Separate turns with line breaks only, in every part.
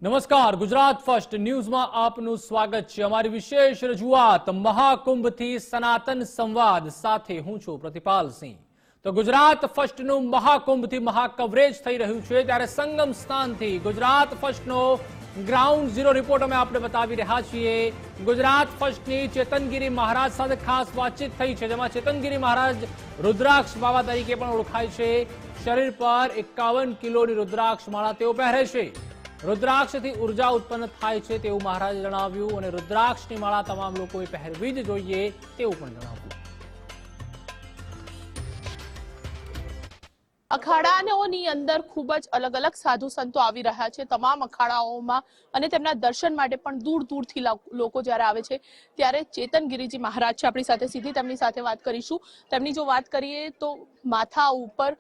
નમસ્કાર, ગુજરાત ફર્સ્ટ ન્યૂઝમાં આપનું સ્વાગત છે। અમારી વિશેષ રજૂઆત મહાકુંભથી સનાતન સંવાદ સાથે હું છું પ્રતિપાલ સિંહ। તો ગુજરાત ફર્સ્ટનું મહાકુંભથી મહાકવરેજ થઈ રહ્યું છે, ત્યારે સંગમ સ્થાનથી ગુજરાત ફર્સ્ટનો ગ્રાઉન્ડ ઝીરો રિપોર્ટ અમે આપણે બતાવી રહ્યા છીએ। ગુજરાત ફર્સ્ટની ચેતનગીરી મહારાજ સાથે ખાસ વાતચીત થઈ છે, જેમાં ચેતનગીરી મહારાજ રુદ્રાક્ષ બાવા તરીકે પણ ઓળખાય છે। શરીર પર 51 કિલોની રુદ્રાક્ષ માળા તેઓ પહેરે છે। रुद्राक्षથી ઉર્જા ઉત્પન્ન થાય છે તેવું મહારાજે જણાવ્યું અને રુદ્રાક્ષની માળા તમામ લોકોએ પહેરવી જ જોઈએ તેવું પણ જણાવ્યું।
અખાડાઓની અંદર ખૂબ જ અલગ અલગ સાધુ સંતો આવી રહ્યા છે। તમામ અખાડાઓમાં અને તેમના દર્શન માટે પણ દૂર દૂરથી લોકો જ્યારે આવે છે, ત્યારે ચેતનગીરીજી મહારાજ છે આપણી સાથે, સીધી તેમની સાથે વાત કરીશું। તેમની જો વાત કરીએ તો માથા ઉપર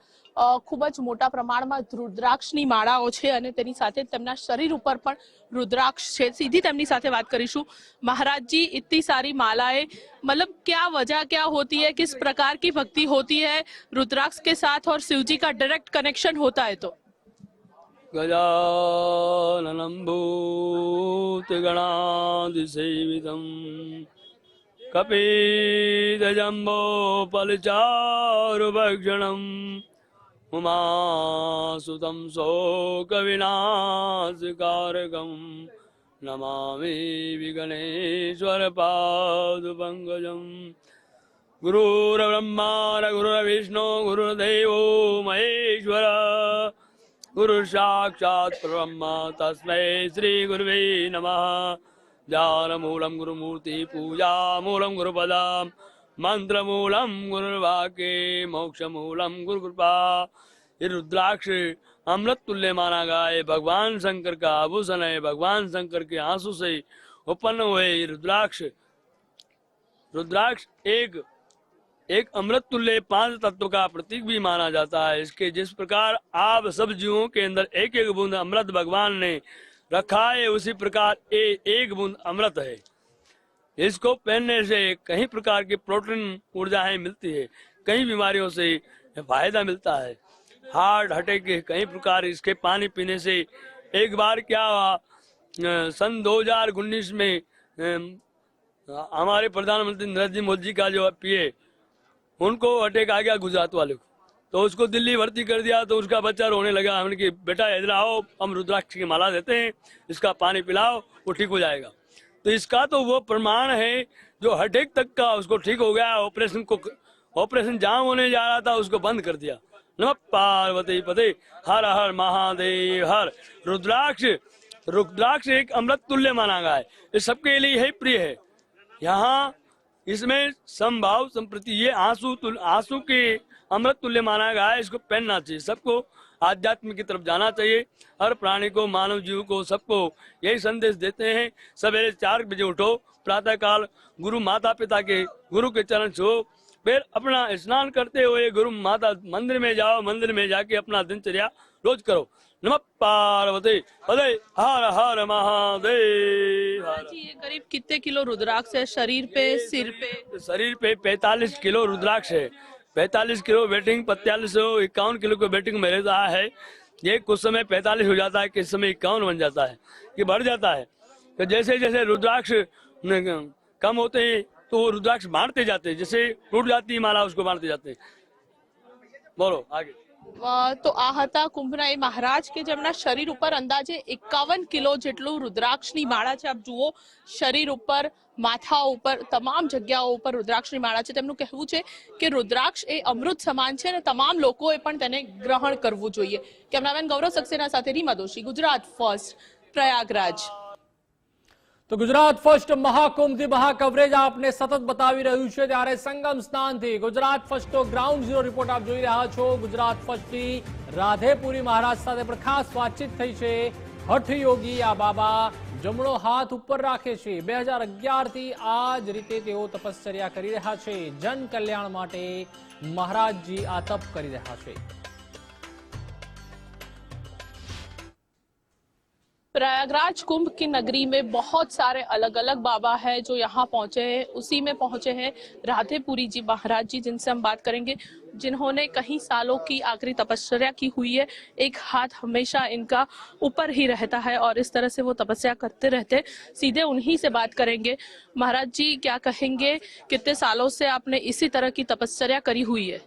ખૂબ જ મોટા પ્રમાણમાં રુદ્રાક્ષની માળાઓ છે અને તેની સાથે તેમના શરીર ઉપર પણ रुद्राक्ष છે। सीधी તેમની સાથે बात करीशू। महाराज जी, इतनी सारी मालाएं, मतलब क्या वजह क्या होती है, किस प्रकार की भक्ति होती है रुद्राक्ष के साथ और शिव जी का डायरेक्ट कनेक्शन होता है? तो
गजाननं भूतगणाधिसेवितं कपिध्वजम्बो फलचारुभक्षणं उमासुतं शोकविनाशकारकं नमामि विघ्नेश्वरपादपङ्कजं। गुरुर्ब्रह्मा गुरुर्विष्णु गुरुर्देवो महेश्वर गुरु साक्षात् ब्रह्म तस्मै श्री गुरुवे नमः। ध्यानमूलं गुरुमूर्ति पूजा मूलं गुरुपदं मंत्रमूलं गुरुर्वाक्ये मोक्षमूलं गुरुकृपा। ये रुद्राक्ष अमृत तुल्य माना गया है, भगवान शंकर का आभूषण है। भगवान शंकर के आंसू से उत्पन्न हुए रुद्राक्ष एक अमृत तुल्य 5 तत्व का प्रतीक भी माना जाता है। इसके जिस प्रकार आप सब जीवों के अंदर एक एक बूंद अमृत भगवान ने रखा है, उसी प्रकार एक बूंद अमृत है। इसको पहनने से कई प्रकार की प्रोटीन ऊर्जाएं मिलती है, कई बीमारियों से फायदा मिलता है। हार्ट अटैक के कई प्रकार इसके पानी पीने से। एक बार क्या हुआ, सन 2019 में हमारे प्रधानमंत्री नरेंद्र मोदी का जो पिए, उनको अटैक आ गया गुजरात वाले को, तो उसको दिल्ली भर्ती कर दिया। तो उसका बच्चा रोने लगा। हमने कि बेटा इधर आओ, हम रुद्राक्ष की माला देते हैं, इसका पानी पिलाओ, वो ठीक हो जाएगा। तो इसका तो वो प्रमाण है जो अटैक तक का उसको ठीक हो गया। ऑपरेशन जहां होने जा रहा था उसको बंद कर दिया। नमः पार्वती पते हर हर महादेव हर। रुद्राक्ष एक अमृत तुल्य माना गया है, ये सबके लिए ही प्रिय है। यहाँ इसमें समभाव संप्रति, ये आंसू के अमृत तुल्य माना गया है। इसको पहनना चाहिए, सबको आध्यात्म की तरफ जाना चाहिए। हर प्राणी को, मानव जीव को, सबको यही संदेश देते हैं। सवेरे 4 बजे उठो, प्रातः काल गुरु माता पिता के गुरु के चरण छुओ, फिर अपना स्नान करते हुए गुरु माता मंदिर में जाओ, मंदिर में जाके अपना दिनचर्या रोज करो। नमः पार्वती पते हर हर महादेव हर।
ये करीब कितने किलो रुद्राक्ष है शरीर पे, सिर पे?
शरीर पे 45 किलो रुद्राक्ष है। 45 किलो वेटिंग, 4551 किलो को वेटिंग में रहता है। ये कुछ समय 45 हो जाता है, किस समय 51 बन जाता है, कि बढ़ जाता है। तो जैसे जैसे रुद्राक्ष कम होते हैं तो वो रुद्राक्ष बांटते जाते हैं, जैसे टूट जाती है माला उसको बांटते जाते हैं। बोलो आगे।
तो आ હતા કુંભના એ મહારાજ કે જેમના શરીર ઉપર અંદાજે 51 કિલો જેટલું રુદ્રાક્ષની માળા છે। આપ જુઓ, શરીર ઉપર, માથા ઉપર, તમામ જગ્યાઓ ઉપર રુદ્રાક્ષની માળા છે। તેમનું કહેવું છે કે રુદ્રાક્ષ એ અમૃત સમાન છે અને તમામ લોકોએ પણ તેને ગ્રહણ કરવું જોઈએ। કેમેરામેન ગૌરવ સક્સેના સાથે રીમા દોશી, ગુજરાત ફર્સ્ટ, પ્રયાગરાજ।
તો ગુજરાત ફર્સ્ટ મહાકુંભથી મહાકવરેજ આપને સતત બતાવી રહ્યું છે, ત્યારે સંગમ સ્થાનથી ગુજરાત ફર્સ્ટનો ગ્રાઉન્ડ ઝીરો રિપોર્ટ આપ જોઈ રહ્યા છો। ગુજરાત ફર્સ્ટની રાધેપુરી મહારાજ સાથે પણ ખાસ વાતચીત થઈ છે। હઠયોગી આ બાબા જમણો હાથ ઉપર રાખે છે। 2011 થી આ જ રીતે તેઓ તપશ્ચર્યા કરી રહ્યા છે। જન કલ્યાણ માટે મહારાજજી આ તપ કરી રહ્યા છે।
प्रयागराज कुंभ की नगरी में बहुत सारे अलग अलग बाबा है जो यहाँ पहुंचे हैं। उसी में पहुंचे हैं राधेपुरी जी महाराज जी, जिनसे हम बात करेंगे। जिन्होंने कई सालों की आखिरी तपस्या की हुई है। एक हाथ हमेशा इनका ऊपर ही रहता है और इस तरह से वो तपस्या करते रहते। सीधे उन्हीं से बात करेंगे। महाराज जी, क्या कहेंगे, कितने सालों से आपने इसी तरह की तपस्या करी हुई है?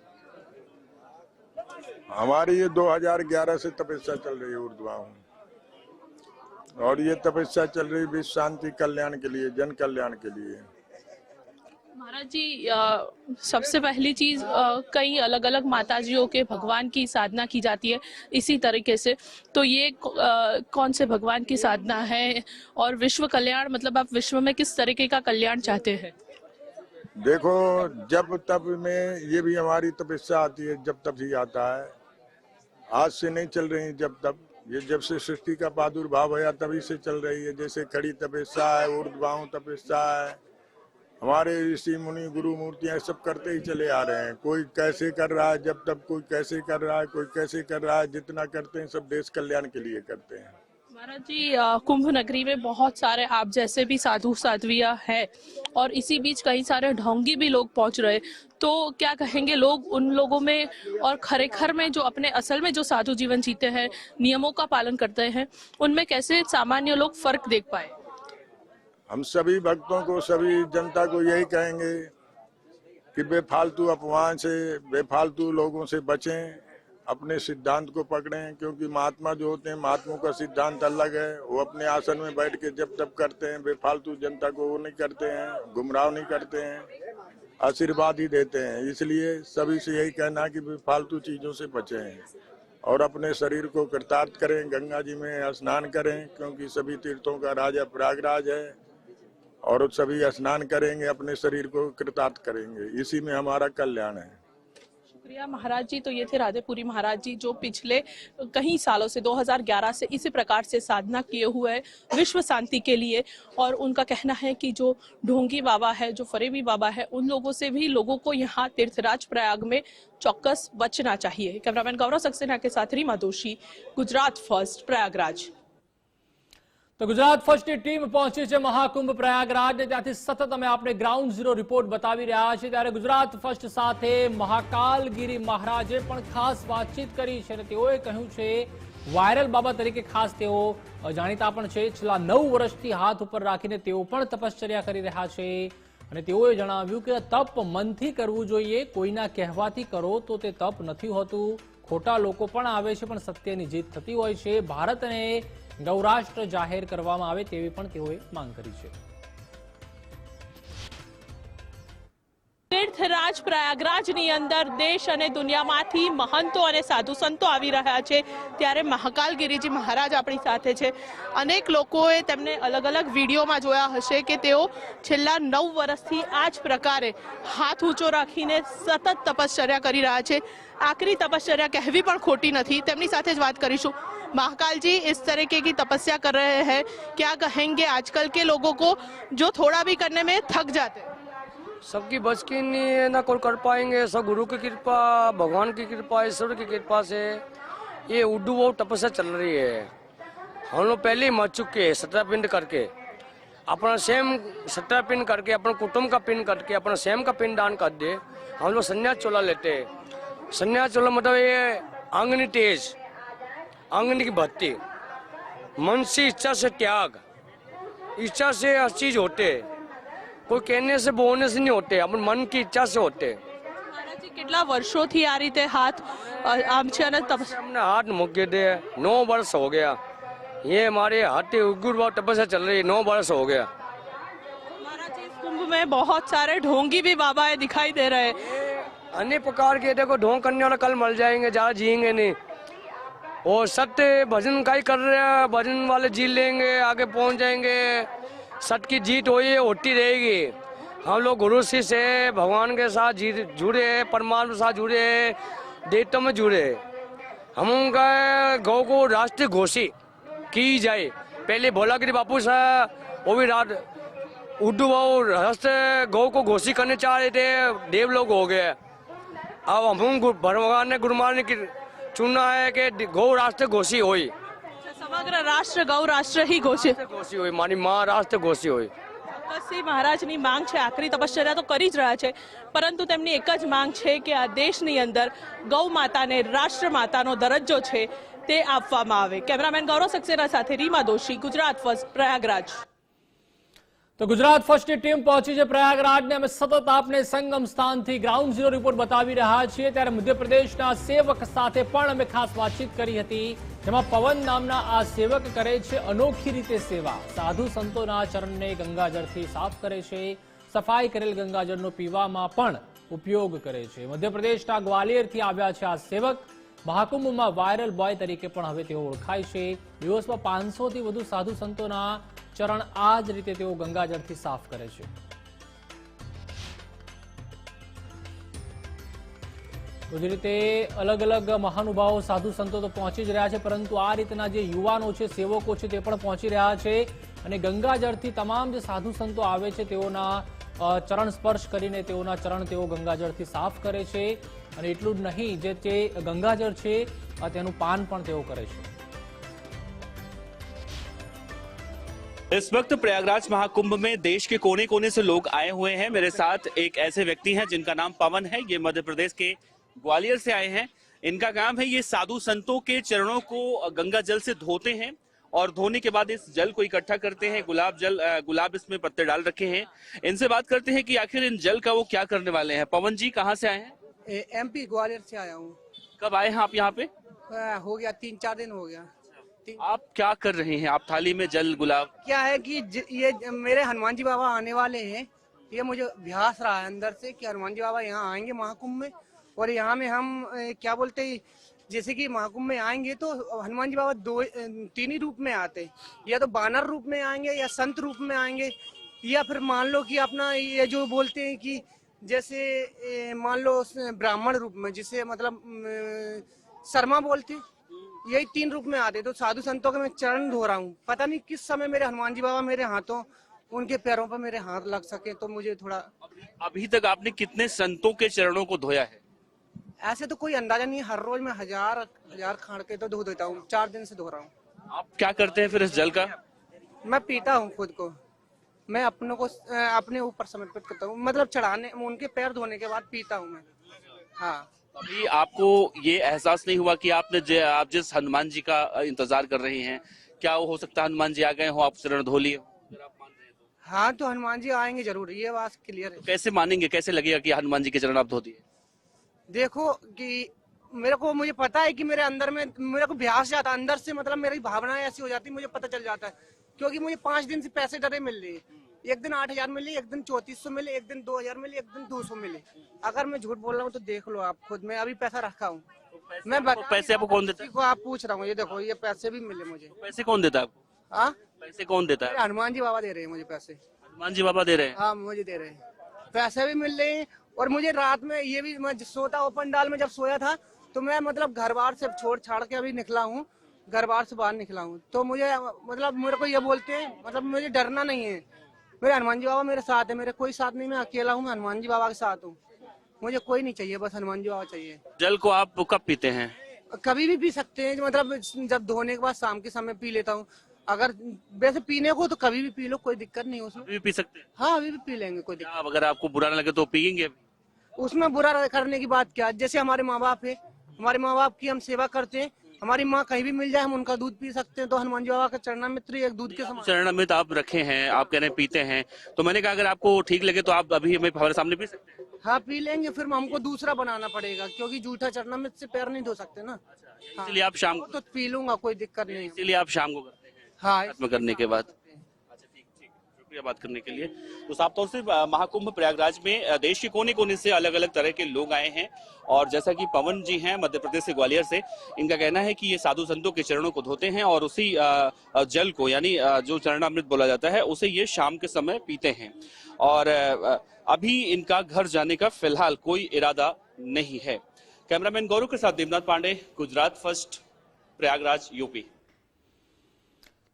हमारी ये 2011 से तपस्या चल रही है ऊर्ध्वाहु, और ये तपस्या चल रही विश्व शांति कल्याण के लिए, जन कल्याण के लिए।
महाराज जी, सबसे पहली चीज, कई अलग अलग माताजियों के भगवान की साधना की जाती है इसी तरीके से, तो ये कौन से भगवान की साधना है और विश्व कल्याण मतलब आप विश्व में किस तरीके का कल्याण चाहते हैं?
देखो, जब तब में ये भी हमारी तपस्या आती है, जब तब ही आता है, आज से नहीं चल रही जब तब। ये जब से सृष्टि का प्रादुर्भाव हुआ तभी से चल रही है। जैसे कड़ी तपस्या है, ऊर्ध्वाहु तपस्या है, हमारे ऋषि मुनि गुरु मूर्तियां सब करते ही चले आ रहे हैं। कोई कैसे कर रहा है जब तब, कोई कैसे कर रहा है, कोई कैसे कर रहा है। जितना करते हैं सब देश कल्याण के लिए करते हैं।
महाराज जी, कुंभ नगरी में बहुत सारे आप जैसे भी साधु साध्वियां हैं और इसी बीच कई सारे ढोंगी भी लोग पहुंच रहे, तो क्या कहेंगे लोग उन लोगों में और खरेखर में जो अपने असल में जो साधु जीवन जीते हैं, नियमों का पालन करते हैं, उनमें कैसे सामान्य लोग फर्क देख पाए?
हम सभी भक्तों को, सभी जनता को यही कहेंगे कि बेफालतू अफवाह से, बेफालतू लोगों से बचें, अपने सिद्धांत को पकड़ें। क्योंकि महात्मा जो होते हैं, महात्माओं का सिद्धांत अलग है। वो अपने आसन में बैठ के जब तब करते हैं, बेफालतू जनता को वो नहीं करते हैं, गुमराह नहीं करते हैं, आशीर्वाद ही देते हैं। इसलिए सभी से यही कहना है कि बेफालतू चीजों से बचें और अपने शरीर को कृतार्थ करें, गंगा जी में स्नान करें, क्योंकि सभी तीर्थों का राजा प्रयागराज है, और सभी स्नान करेंगे, अपने शरीर को कृतार्थ करेंगे, इसी में हमारा कल्याण है।
शुक्रिया महाराज जी। तो ये थे राधेपुरी महाराज जी, जो पिछले कई सालों से 2011 से इसी प्रकार से साधना किए हुए हैं विश्व शांति के लिए, और उनका कहना है कि जो ढोंगी बाबा है, जो फरेबी बाबा है, उन लोगों से भी लोगों को यहाँ तीर्थराज प्रयाग में चौकस बचना चाहिए। कैमरामैन गौरव सक्सेना के साथ रीमा दोषी, गुजरात फर्स्ट, प्रयागराज।
तो गुजरात ફર્સ્ટની ટીમ પહોંચી છે મહાકુંભ પ્રયાગરાજ, ત્યાંથી સતત અમે આપણે ગ્રાઉન્ડ ઝીરો રિપોર્ટ બતાવી રહ્યા છીએ। ત્યારે ગુજરાત ફર્સ્ટ સાથે મહાકાલગીરી મહારાજે પણ ખાસ વાતચીત કરી છે અને તેઓએ કહ્યું છે, વાયરલ બાબા તરીકે ખાસ તેઓ જાણીતા પણ છે। છેલ્લા 9 વર્ષથી હાથ ઉપર રાખીને તેઓ પણ તપશ્ચર્યા કરી રહ્યા છે અને તેઓએ જણાવ્યું કે તપ મનથી કરવું જોઈએ, કોઈના કહેવાથી કરો તો તે તપ નથી હોતું। ખોટા લોકો પણ આવે છે પણ સત્યની જીત થતી હોય છે। ભારતને ગૌરાષ્ટ્ર જાહેર કરવામાં આવે તેવી પણ તેઓએ માંગ કરી છે।
तीर्थराज प्रयागराजની અંદર દેશ અને દુનિયામાંથી મહંતો અને સાધુ સંતો આવી રહ્યા છે, ત્યારે મહાકાલગીરીજી મહારાજ આપણી સાથે છે। અનેક લોકોએ તેમને અલગ અલગ વિડીયોમાં જોયા હશે કે તેઓ છેલ્લા 9 વર્ષથી આ જ પ્રકારે હાથ ઊંચો રાખીને સતત તપશ્ચર્યા કરી રહ્યા છે। આખરી તપશ્ચર્યા કહેવી પણ ખોટી નથી। તેમની સાથે જ વાત કરીશું। महाकाल जी, इस तरीके की तपस्या कर रहे हैं, क्या कहेंगे आजकल के लोगों को जो थोड़ा भी करने में थक जाते हैं?
सबकी बच की नहीं है, ना कोई कर पाएंगे। सब गुरु की कृपा, भगवान की कृपा, ईश्वर की कृपा से ये उड्डू वो तपस्या चल रही है। हम लोग पहले ही मर चुके हैं, 17 पिंड करके, अपना सेम 17 पिंड करके, अपना कुटुंब का पिंड करके, अपना सेम का पिंड दान कर दे। हम लोग संन्यास चोला लेते हैं। संन्यास चोला मतलब ये आंगनी तेज, आंगनी की भक्ति, मन से इच्छा से त्याग, इच्छा से हर चीज होते, कोई कहने से बोलने से नहीं होते, अपन मन की इच्छा से होते।
महाराज जी, કેટલા વર્ષોથી આ રીતે હાથ આમ છે અને
हमने हाथ मुक्के दे 9 वर्ष हो गया। ये हमारे हाथी उग्र तपस्या चल रही है, 9 वर्ष हो गया।
महाराज जी, इस कुंभ में बहुत सारे ढोंगी भी बाबा दिखाई दे रहे हैं।
अनेक प्रकार के, देखो ढोंग करने वाला कल मर जाएंगे, ज्यादा जिएंगे नहीं। और सत्य भजन का ही कर रहे हैं, भजन वाले जी लेंगे, आगे पहुंच जाएंगे। सत्य की जीत होती रहेगी। हम लोग गुरु शिष्य है, भगवान के साथ जुड़े हैं, परमात्मा के साथ जुड़े हैं, देवताओं में जुड़े हैं। हम उनका गौ को राष्ट्रीय घोषित की जाए। पहले भोलागिरी बापू साहब, वो भी उड्डू बाबू राष्ट्रीय गौ को घोषित करने चाह रहे थे, देव लोग हो गए। अब हम भगवान ने गुरु महाराज ने चुना है कि गौ राष्ट्र घोषित हुई,
समग्र राष्ट्र गौ राष्ट्र ही घोषित
हुई, मानी माँ राष्ट्र घोषित हुई।
ચોક્કસથી મહારાજની માંગ છે, આખરી તપશ્ચર્યા તો કરી જ રહ્યા છે, પરંતુ તેમની એક જ માંગ છે કે આ દેશની અંદર ગૌ માતાને રાષ્ટ્ર માતાનો દરજ્જો છે તે આપવામાં આવે। કેમેરામેન ગૌરવ સક્સેના સાથે રીમા દોશી, ગુજરાત ફર્સ્ટ, પ્રયાગરાજ।
તો ગુજરાત ફર્સ્ટની ટીમ પહોંચી છે પ્રયાગરાજને। અમે સતત આપને સંગમ સ્થાનથી ગ્રાઉન્ડ ઝીરો રિપોર્ટ બતાવી રહ્યા છીએ। ત્યારે મધ્યપ્રદેશના સેવક સાથે પણ અમે ખાસ વાતચીત કરી હતી, જેમાં પવન નામના આ સેવક કરે છે અનોખી રીતે સેવા। સાધુ સંતોના ચરણને ગંગાજળથી સાફ કરે છે, સફાઈ કરેલ ગંગાજળનો પીવામાં પણ ઉપયોગ કરે છે। મધ્યપ્રદેશના ગ્વાલિયરથી આવ્યા છે આ સેવક। મહાકુંભમાં વાયરલ બોય તરીકે પણ હવે તેઓ ઓળખાય છે। દિવસમાં 500થી વધુ સાધુ સંતોના ચરણ આ જ રીતે તેઓ ગંગાજળથી સાફ કરે છે। તો જે રીતે અલગ અલગ મહાનુભાવો સાધુ સંતો તો પહોંચી જ રહ્યા છે, પરંતુ આ રીતના જે યુવાનો છે, સેવકો છે, તે પણ પહોંચી રહ્યા છે અને ગંગાજળથી તમામ જે સાધુ સંતો આવે છે તેઓના ચરણ સ્પર્શ કરીને તેઓના ચરણ તેઓ ગંગાજળથી સાફ કરે છે। અને એટલું જ નહીં, જે તે ગંગાજળ છે તેનું પાન પણ તેઓ કરે છે।
इस वक्त प्रयागराज महाकुंभ में देश के कोने कोने से लोग आए हुए हैं। मेरे साथ एक ऐसे व्यक्ति हैं जिनका नाम पवन है। ये मध्य प्रदेश के ग्वालियर से आए हैं। इनका काम है ये साधु संतों के चरणों को गंगा जल से धोते हैं और धोने के बाद इस जल को इकट्ठा करते हैं। गुलाब इसमें पत्ते डाल रखे हैं। इनसे बात करते हैं कि आखिर इन जल का वो क्या करने वाले हैं। पवन जी कहाँ से आए हैं?
MP ग्वालियर से आया हूँ।
कब आए हैं आप यहाँ पे?
हो गया 3-4 दिन हो गया।
आप क्या कर रहे हैं? आप थाली में जल गुलाब?
क्या है कि ये मेरे हनुमान जी बाबा आने वाले हैं। ये मुझे अभ्यास रहा है अंदर से कि हनुमान जी बाबा यहाँ आएंगे महाकुंभ में, और यहाँ में हम क्या बोलते हैं, जैसे कि महाकुंभ में आएंगे तो हनुमान जी बाबा 3 ही रूप में आते हैं। या तो बानर रूप में आएंगे, या संत रूप में आएंगे, या फिर मान लो कि अपना ये जो बोलते हैं कि जैसे मान लो ब्राह्मण रूप में, जिसे मतलब शर्मा बोलते, यही 3 रूप में आते। तो साधु संतों के मैं चरण धो रहा हूँ। पता नहीं किस समय मेरे हनुमान जी बाबा मेरे हाथों, उनके पैरों पर मेरे हाथ लग सके, तो मुझे थोड़ा।
अभी तक आपने कितने संतों के चरणों को धोया है?
ऐसे तो कोई अंदाजा नहीं। हर रोज मैं हजार खाड़ के तो धो देता हूँ। 4 दिन से धो रहा हूँ।
आप क्या करते हैं फिर इस जल का?
मैं पीता हूँ खुद को। मैं अपनों को अपने ऊपर समर्पित करता हूँ, मतलब चढ़ाने, उनके पैर धोने के बाद पीता हूँ मैं। हाँ।
अभी आपको ये एहसास नहीं हुआ कि आप जिस हनुमान जी का इंतजार कर रही हैं, क्या वो हो सकता है हनुमान जी आ गए हो, आप चरण धो लिए हो?
हाँ, तो हनुमान जी आएंगे जरूर, ये बात क्लियर है।
तो कैसे मानेंगे, कैसे लगेगा कि हनुमान जी के चरण आप धो दिए?
देखो कि मुझे पता है कि मेरे अंदर में मेरे को अभ्यास जाता है अंदर से, मतलब मेरी भावनाएं ऐसी हो जाती, मुझे पता चल जाता है। क्योंकि मुझे 5 दिन से पैसे डरे मिल रहे हैं। एक दिन 8000 मिले, एक दिन 3400 मिले, एक दिन 2000 मिले, एक दिन 200 मिले। अगर मैं झूठ बोल रहा हूँ तो देख लो आप खुद। मैं अभी पैसा रखा हूँ। मैं
पैसे आपको कौन देता है?
को आप पूछ रहा हूँ, ये देखो, ये पैसे भी मिले मुझे।
पैसे कौन देता है आपको?
हाँ,
पैसे कौन देता है?
हनुमान जी बाबा दे रहे हैं मुझे पैसे।
हनुमान जी बाबा दे रहे हैं?
हाँ, मुझे दे रहे हैं, पैसे भी मिल रहे हैं। और मुझे रात में ये भी, मैं सोता ओपन डाल में जब सोया था, तो मैं मतलब घर बार से छोड़ छाड़ के अभी निकला हूँ, घर बार से बाहर निकला हूँ। तो मुझे मतलब मेरे को ये बोलते हैं, मतलब मुझे डरना नहीं है। मेरे हनुमान जी बाबा मेरे साथ है। मेरे कोई साथ नहीं, मैं अकेला हूँ, मैं हनुमान जी बाबा के साथ हूँ। मुझे कोई नहीं चाहिए, बस हनुमान जी बाबा चाहिए।
जल को आप कब पीते हैं?
कभी भी पी सकते हैं, मतलब जब धोने के बाद शाम के समय पी लेता हूँ। अगर वैसे पीने को तो कभी भी पी लो, कोई दिक्कत नहीं उसमें।
अभी भी पी सकते हैं?
हाँ, अभी भी पी लेंगे, कोई दिक्कत।
अगर आपको बुरा न लगे तो पियेंगे?
उसमें बुरा करने की बात क्या? जैसे हमारे माँ बाप है, हमारे माँ बाप की हम सेवा करते हैं। हमारी माँ कहीं भी मिल जाए हम उनका दूध पी सकते हैं। तो हनुमान जी बाबा का चरणामृत एक दूध के समान।
चरणामृत आप रखे हैं, आप कह रहे हैं पीते हैं, तो मैंने कहा अगर आपको ठीक लगे तो आप अभी हमें हमारे सामने पी सकते हैं।
हाँ, पी लेंगे। फिर हमको दूसरा बनाना पड़ेगा, क्योंकि जूठा चरणामृत से पैर नहीं धो सकते ना।
इसलिए आप शाम को
तो पी लूंगा, कोई दिक्कत नहीं।
इसीलिए आप शाम को करते हैं?
हाँ,
में करने के बाद। अच्छा, ठीक, शुक्रिया बात करने के लिए। तो साफ तौर से महाकुंभ प्रयागराज में देश के कोने कोने से अलग अलग तरह के लोग आए हैं। और जैसा कि पवन जी हैं मध्य प्रदेश से ग्वालियर से, इनका कहना है कि ये साधु संतों के चरणों को धोते हैं और उसी जल को, यानी जो चरणामृत बोला जाता है, उसे ये शाम के समय पीते हैं। और अभी इनका घर जाने का फिलहाल कोई इरादा नहीं है। कैमरामैन गौरव के साथ देवनाथ पांडे, गुजरात फर्स्ट, प्रयागराज, यूपी।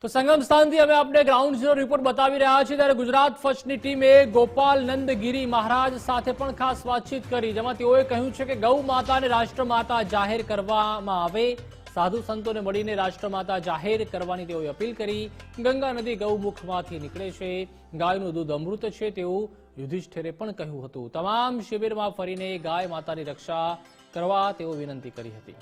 તો સંગમ સ્થાનથી અમે આપને ગ્રાઉન્ડ ઝીરો રિપોર્ટ બતાવી રહ્યા છીએ। ત્યારે ગુજરાત ફર્સ્ટની ટીમે ગોપાલ નંદગીરી મહારાજ સાથે પણ ખાસ વાતચીત કરી, જેમાં તેઓએ કહ્યું છે કે ગૌ માતાને રાષ્ટ્રમાતા જાહેર કરવામાં આવે, સાધુ સંતોને મળીને રાષ્ટ્રમાતા જાહેર કરવાની તેઓએ અપીલ કરી। ગંગા નદી ગૌમુખમાંથી નીકળે છે, ગાયનું દૂધ અમૃત છે તેવું યુધિષ્ઠિરે પણ કહ્યું હતું। તમામ શિબિરમાં ફરીને ગાય માતાની રક્ષા કરવા તેઓ વિનંતી કરી હતી।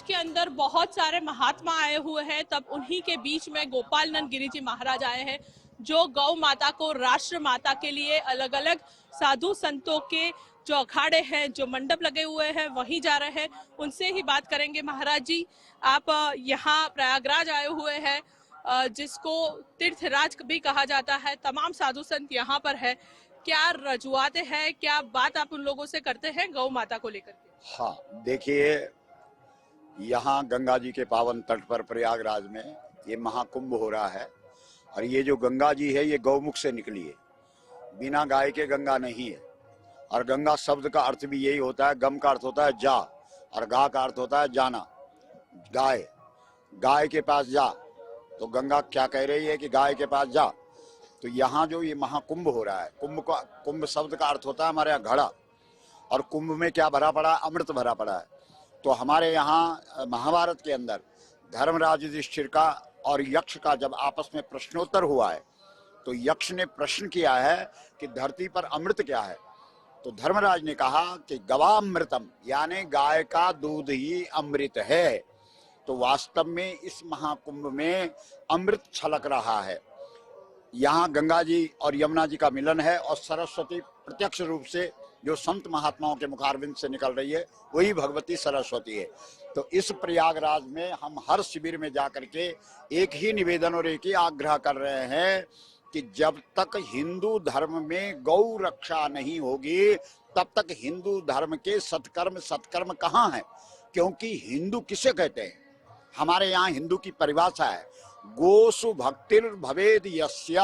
के अंदर बहुत सारे महात्मा आए हुए हैं, तब उन्हीं के बीच में गोपालनंद गिरी जी महाराज आए हैं, जो गौ माता को राष्ट्र माता के लिए अलग अलग साधु संतों के जो अखाड़े हैं, जो मंडप लगे हुए हैं, वहीं जा रहे हैं। उनसे ही बात करेंगे। महाराज जी, आप यहाँ प्रयागराज आए हुए हैं, जिसको तीर्थराज भी कहा जाता है। तमाम साधु संत यहाँ पर है, क्या रजुआते हैं, क्या बात आप उन लोगों से करते हैं गौ माता को लेकर के?
हाँ, देखिए, यहाँ गंगा जी के पावन तट पर प्रयागराज में ये महाकुंभ हो रहा है, और ये जो गंगा जी है ये गौमुख से निकली है, बिना गाय के गंगा नहीं है। और गंगा शब्द का अर्थ भी यही होता है, गम का अर्थ होता है जा, और गा का अर्थ होता है जाना। गाय, गाय के पास जा, तो गंगा क्या कह रही है कि गाय के पास जा। तो यहाँ जो ये महाकुंभ हो रहा है, कुंभ शब्द का अर्थ होता है हमारे यहाँ घड़ा, और कुंभ में क्या भरा पड़ा है? अमृत भरा पड़ा है। तो हमारे यहाँ महाभारत के अंदर धर्मराज युधिष्ठिर का और यक्ष का जब आपस में प्रश्नोत्तर हुआ है, तो यक्ष ने प्रश्न किया है कि धरती पर अमृत क्या है। तो धर्मराज ने कहा कि गवामृतम, यानी गाय का दूध ही अमृत है। तो वास्तव में इस महाकुंभ में अमृत छलक रहा है। यहाँ गंगा जी और यमुना जी का मिलन है, और सरस्वती प्रत्यक्ष रूप से जो संत महात्माओं के मुखारविंद से निकल रही है, वही भगवती सरस्वती है। तो इस प्रयागराज में हम हर शिविर में जाकर के एक ही निवेदन और एक ही आग्रह कर रहे हैं कि जब तक हिंदू धर्म में गौ रक्षा नहीं होगी, तब तक हिंदू धर्म के सत्कर्म कहाँ है? क्योंकि हिंदू किसे कहते हैं? हमारे यहाँ हिंदू की परिभाषा है, गोसु भक्तिर भवेद यस्य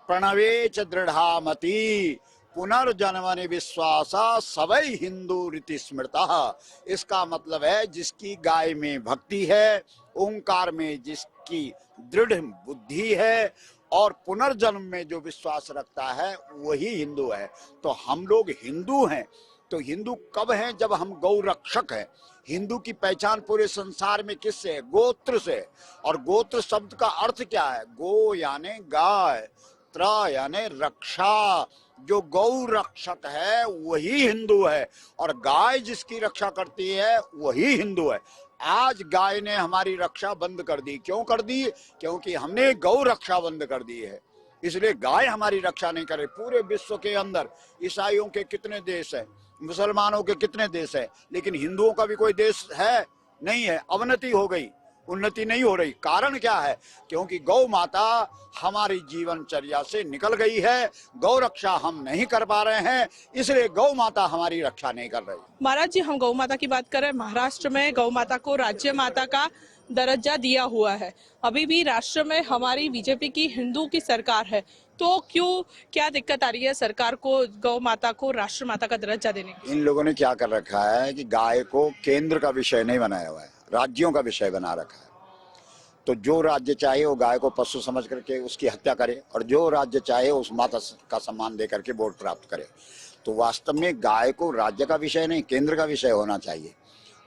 प्रणवे च दृढ़ामति पुनर्जन्मनि विश्वासा सवै हिंदू रीति स्मृता। इसका मतलब है जिसकी गाय में भक्ति है, ओंकार में जिसकी दृढ़ बुद्धि है, और पुनर्जन्म में जो विश्वास रखता है, वही हिंदू है। तो हम लोग हिंदू हैं। तो हिंदू कब हैं? जब हम गौ रक्षक हैं। हिंदू की पहचान पूरे संसार में किससे है? गोत्र से। और गोत्र शब्द का अर्थ क्या है? गो यानी गाय, त्र यानी रक्षा। जो गौ रक्षक है वही हिंदू है, और गाय जिसकी रक्षा करती है वही हिंदू है। आज गाय ने हमारी रक्षा बंद कर दी। क्यों कर दी? क्योंकि हमने गौ रक्षा बंद कर दी है, इसलिए गाय हमारी रक्षा नहीं करे। पूरे विश्व के अंदर ईसाइयों के कितने देश है, मुसलमानों के कितने देश है, लेकिन हिंदुओं का भी कोई देश है? नहीं है। अवनति हो गई, उन्नति नहीं हो रही। कारण क्या है? क्योंकि गौ माता हमारी जीवनचर्या से निकल गई है, गौ रक्षा हम नहीं कर पा रहे हैं, इसलिए गौ माता हमारी रक्षा नहीं कर रही।
महाराज जी, हम गौ माता की बात कर रहे हैं। महाराष्ट्र में गौ माता को राज्य माता का दर्जा दिया हुआ है। अभी भी राष्ट्र में हमारी बीजेपी की हिंदू की सरकार है, तो क्यों, क्या दिक्कत आ रही है सरकार को गौ माता को राष्ट्र माता का दर्जा देने की?
इन लोगों ने क्या कर रखा है कि गाय को केंद्र का विषय नहीं बनाया हुआ है, राज्यों का विषय बना रखा है। तो जो राज्य चाहे वो गाय को पशु समझ करके उसकी हत्या करे, और जो राज्य चाहे उस माता का सम्मान दे करके वोट प्राप्त करे। तो वास्तव में गाय को राज्य का विषय नहीं, केंद्र का विषय होना चाहिए।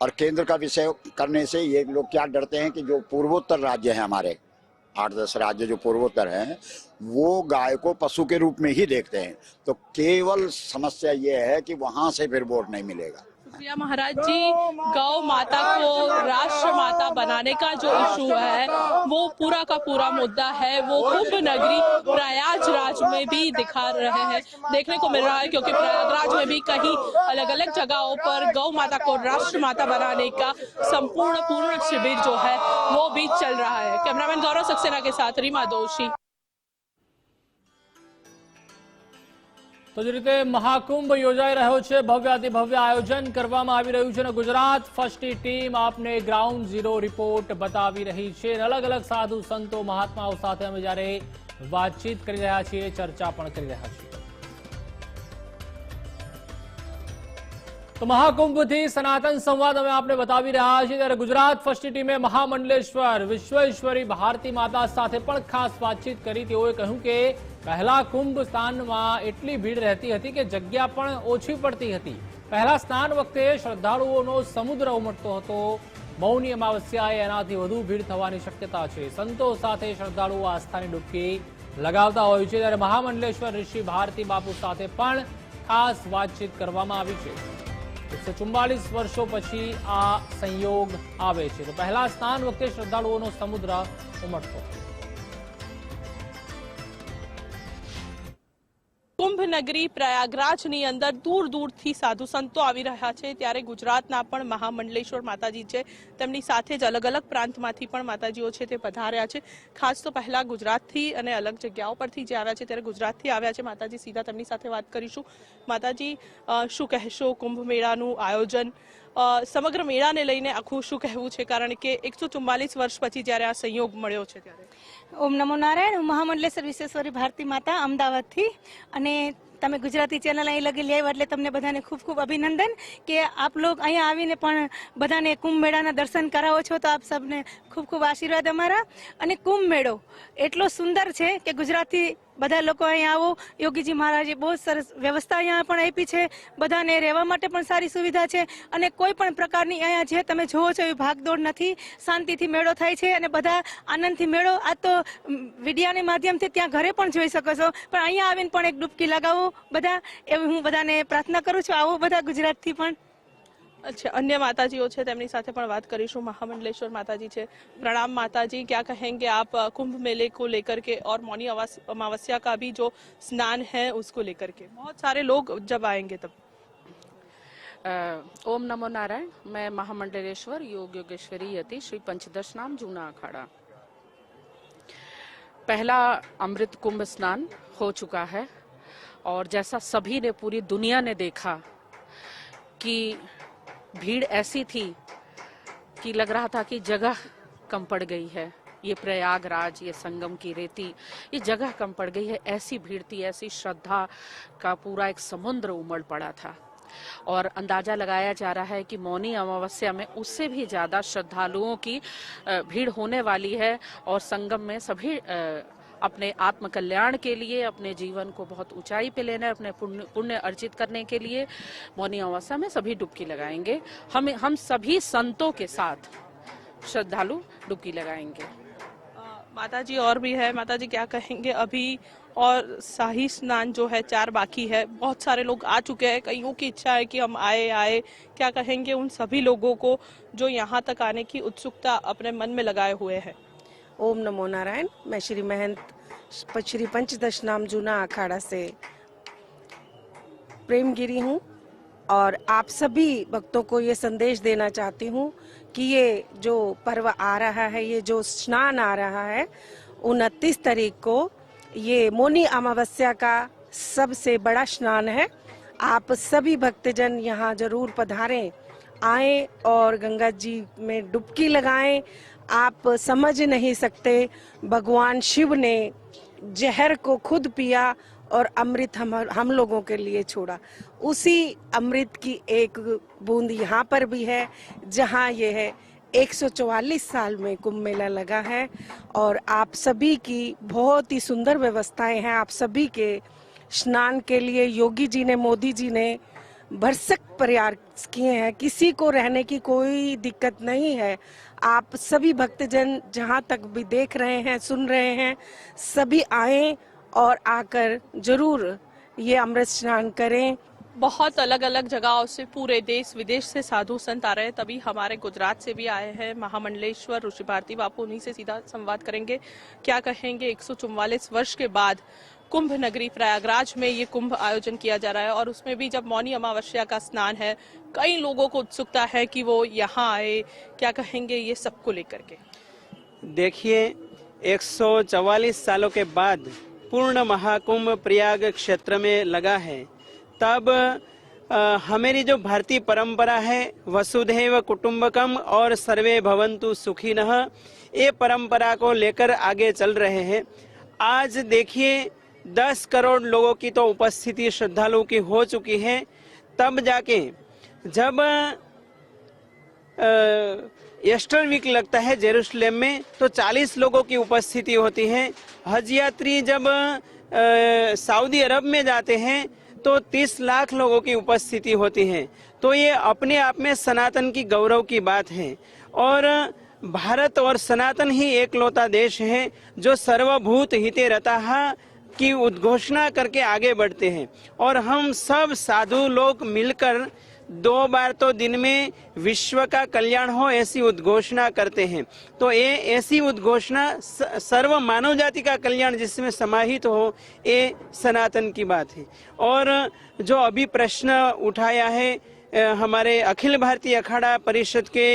और केंद्र का विषय करने से ये लोग क्या डरते हैं कि जो पूर्वोत्तर राज्य हैं हमारे, 8-10 राज्य जो पूर्वोत्तर हैं, वो गाय को पशु के रूप में ही देखते हैं। तो केवल समस्या ये है कि वहां से फिर वोट नहीं मिलेगा।
शुक्रिया महाराज जी। गौ माता को राष्ट्र माता बनाने का जो इशू है, वो पूरा का पूरा मुद्दा है, वो कुंभ नगरी प्रयागराज में भी दिखा रहे हैं, देखने को मिल रहा है। क्योंकि प्रयागराज में भी कहीं अलग अलग जगहों पर गौ माता को राष्ट्र माता बनाने का पूर्ण शिविर जो है वो भी चल रहा है। कैमरामैन गौरव सक्सेना के साथ रीमा दोषी।
તો જે રીતે મહાકુંભ યોજાઈ રહ્યો છે, ભવ્યાતિ ભવ્ય આયોજન કરવામાં આવી રહ્યું છે, અને ગુજરાત ફર્સ્ટની ટીમ આપને ગ્રાઉન્ડ ઝીરો રિપોર્ટ બતાવી રહી છે। અલગ અલગ સાધુ સંતો મહાત્માઓ સાથે અમે જ્યારે વાતચીત કરી રહ્યા છીએ, ચર્ચા પણ કરી રહ્યા છીએ। તો મહાકુંભથી સનાતન સંવાદ અમે આપને બતાવી રહ્યા છીએ, ત્યારે ગુજરાત ફર્સ્ટની ટીમે મહામંડલેશ્વર વિશ્વેશ્વરી ભારતી માતા સાથે પણ ખાસ વાતચીત કરી। તેઓએ કહ્યું કે પહેલા કુંભ સ્થાનમાં એટલી ભીડ રહેતી હતી કે જગ્યા પણ ઓછી પડતી હતી, પહેલા સ્નાન વખતે શ્રદ્ધાળુઓનો સમુદ્ર ઉમટતો હતો. મૌની અમાવસ્યાએ એનાથી વધુ ભીડ થવાની શક્યતા છે. સંતો સાથે શ્રદ્ધાળુઓ આસ્થાની ડૂબકી લગાવતા હોય છે. ત્યારે મહામંડલેશ્વર ઋષિ ભારતી બાપુ સાથે પણ ખાસ વાતચીત કરવામાં આવી છે. 144 વર્ષો પછી આ સંયોગ આવે છે. તો પહેલા સ્નાન વખતે શ્રદ્ધાળુઓનો સમુદ્ર ઉમટતો.
કુંભ નગરી પ્રયાગરાજની અંદર દૂર દૂરથી સાધુ સંતો આવી રહ્યા છે. ત્યારે ગુજરાતના પણ મહામંડલેશ્વર માતાજી છે, તેમની સાથે જ અલગ અલગ પ્રાંતમાંથી પણ માતાજીઓ છે તે પધાર્યા છે. ખાસ તો પહેલા ગુજરાતથી અને અલગ જગ્યાઓ પરથી જે આવ્યા છે, ત્યારે ગુજરાતથી આવ્યા છે માતાજી. સીધા તેમની સાથે વાત કરીશું. માતાજી, શું કહેશો? કુંભ મેળાનું આયોજન, સમગ્ર મેળાને લઈને આખું શું કહેવું છે? કારણ કે 144 વર્ષ પછી જ્યારે આ સંયોગ મળ્યો છે ત્યારે.
ઓમ નમો નારાયણ. હું મહામંડલેશ્વર વિશ્વેશ્વરી ભારતી માતા અમદાવાદથી, અને તમે ગુજરાતી ચેનલ અહીં લગી લેવા એટલે તમને બધાને ખૂબ ખૂબ અભિનંદન કે આપ લોગ અહીંયા આવીને પણ બધાને કુંભ મેળાના દર્શન કરાવો છો. તો આપ સબને ખૂબ ખૂબ આશીર્વાદ અમારા. અને કુંભ મેળો એટલો સુંદર છે કે ગુજરાતથી બધા લોકો અહીંયા આવો. યોગીજી મહારાજે બહુ સરસ વ્યવસ્થા અહીંયા પણ આપી છે. બધાને રહેવા માટે પણ સારી સુવિધા છે. અને કોઈ પણ પ્રકારની અહીંયા જે તમે જોવો છો એવી ભાગદોડ નથી. શાંતિથી મેળો થાય છે અને બધા આનંદથી મેળો. આ તો વિડિયાના માધ્યમથી ત્યાં ઘરે પણ જોઈ શકો છો, પણ અહીંયા આવીને પણ એક ડૂબકી લગાવો બધા, એવી હું બધાને પ્રાર્થના કરું છું. આવો બધા ગુજરાતથી પણ.
अच्छा, अन्य माताजियों છે તેમની સાથે પણ વાત કરીશું. महामंडलेश्वर माताजी છે. प्रणाम माताजी, क्या कहेंगे आप कुंभ मेले को लेकर के और मौनी अमावस्या का भी जो स्नान है उसको लेकर के? बहुत सारे लोग जब आएंगे तब.
ओम नमो नारायण. मैं महामंडलेश्वर योग योगेश्वरी यति श्री पंचदश नाम जूना अखाड़ा. पहला अमृत कुंभ स्नान हो चुका है और जैसा सभी ने, पूरी दुनिया ने देखा कि भीड़ ऐसी थी कि लग रहा था कि जगह कम पड़ गई है. ये प्रयागराज, ये संगम की रेती, ये जगह कम पड़ गई है. ऐसी भीड़ थी, ऐसी श्रद्धा का पूरा एक समुद्र उमड़ पड़ा था. और अंदाजा लगाया जा रहा है कि मौनी अमावस्या में उससे भी ज्यादा श्रद्धालुओं की भीड़ होने वाली है. और संगम में सभी अपने आत्म कल्याण के लिए, अपने जीवन को बहुत ऊंचाई पे लेना है, अपने पुण्य अर्जित करने के लिए मौनी अमावस्या में सभी डुबकी लगाएंगे. हम सभी संतों के साथ श्रद्धालु डुबकी लगाएंगे.
माताजी और भी है. माताजी, क्या कहेंगे? अभी और शाही स्नान जो है 4 बाकी है. बहुत सारे लोग आ चुके हैं, कईयों की इच्छा है कि हम आए. क्या कहेंगे उन सभी लोगों को जो यहाँ तक आने की उत्सुकता अपने मन में लगाए हुए हैं?
ओम नमो नारायण. मैं श्री महंत श्री पंचदश नाम जूना अखाड़ा से प्रेमगिरी हूँ और आप सभी भक्तों को ये संदेश देना चाहती हूँ कि ये जो पर्व आ रहा है, ये जो स्नान आ रहा है 29 तारीख को, ये मौनी अमावस्या का सबसे बड़ा स्नान है. आप सभी भक्तजन यहाँ जरूर पधारें, आएं और गंगा जी में डुबकी लगाएं. आप समझ नहीं सकते, भगवान शिव ने जहर को खुद पिया और अमृत हम लोगों के लिए छोड़ा. उसी अमृत की एक बूंद यहाँ पर भी है, जहाँ ये है 144 साल में कुंभ मेला लगा है. और आप सभी की बहुत ही सुंदर व्यवस्थाएं हैं. आप सभी के स्नान के लिए योगी जी ने, मोदी जी ने भरसक प्रयास किए हैं. किसी को रहने की कोई दिक्कत नहीं है. आप सभी भक्तजन जहाँ तक भी देख रहे हैं, सुन रहे हैं, सभी आएं और आकर जरूर ये अमृत स्नान करें.
बहुत अलग अलग जगहों से, पूरे देश विदेश से साधु संत आ रहे हैं. तभी हमारे गुजरात से भी आए हैं महामंडलेश्वर ऋषि भारती बापू. उन्हीं से सीधा संवाद करेंगे. क्या कहेंगे? 144 वर्ष के बाद कुंभ नगरी प्रयागराज में ये कुंभ आयोजन किया जा रहा है और उसमें भी जब मौनी अमावस्या का स्नान है, कई लोगों को उत्सुकता है कि वो यहाँ आए. क्या कहेंगे ये सबको लेकर के?
देखिए, 144 सालों के बाद पूर्ण महाकुंभ प्रयाग क्षेत्र में लगा है. तब हमारी जो भारतीय परंपरा है, वसुधैव कुटुंबकम और सर्वे भवन्तु सुखिनः, ये परंपरा को लेकर आगे चल रहे हैं. आज देखिए 10 करोड़ लोगों की तो उपस्थिति श्रद्धालुओं की हो चुकी है. तब जाके जब ईस्टर वीक लगता है जेरूसलेम में, तो 40 लोगों की उपस्थिति होती है. हज यात्री जब सऊदी अरब में जाते हैं तो 30 लाख लोगों की उपस्थिति होती है। तो ये अपने आप में सनातन की गौरव की बात है। और भारत और सनातन ही एकलौता देश है जो सर्वभूत हिते रताः की उद्घोषणा करके आगे बढ़ते हैं। और हम सब साधु लोग मिलकर 2 बार तो दिन में विश्व का कल्याण हो ऐसी उद्घोषणा करते हैं। तो ये ऐसी उद्घोषणा सर्व मानव जाति का कल्याण जिसमें समाहित हो, ये सनातन की बात है। और जो अभी प्रश्न उठाया है हमारे अखिल भारतीय अखाड़ा परिषद के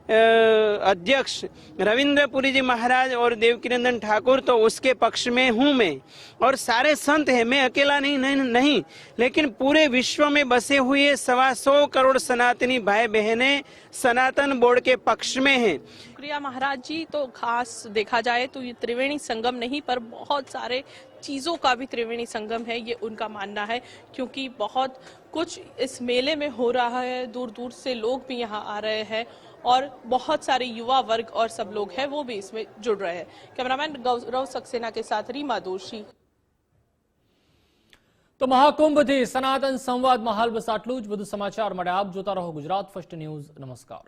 अध्यक्ष रविंद्रपुरी जी महाराज और देवकीनंदन ठाकुर, तो उसके पक्ष में हूँ मैं। और सारे संत हैं, मैं अकेला नहीं, लेकिन पूरे विश्व में बसे हुए 125 करोड़ सनातनी भाई बहनें सनातन बोर्ड के पक्ष में हैं।
शुक्रिया महाराज जी। तो खास देखा जाए तो ये त्रिवेणी संगम नहीं पर बहुत सारे चीज़ों का भी त्रिवेणी संगम है, ये उनका मानना है, क्योंकि बहुत कुछ इस मेले में हो रहा है। दूर दूर से लोग भी यहाँ आ रहे हैं और बहुत सारे युवा वर्ग और सब लोग हैं वो भी इसमें जुड़ रहे हैं। कैमरामैन गौरव सक्सेना के साथ रीमा दोषी।
तो મહાકુંભથી સનાતન સંવાદમાં હાલ બસ આટલું જ। વધુ સમાચાર માટે આપ જોતા રહો ગુજરાત ફર્સ્ટ ન્યૂઝ। નમસ્કાર।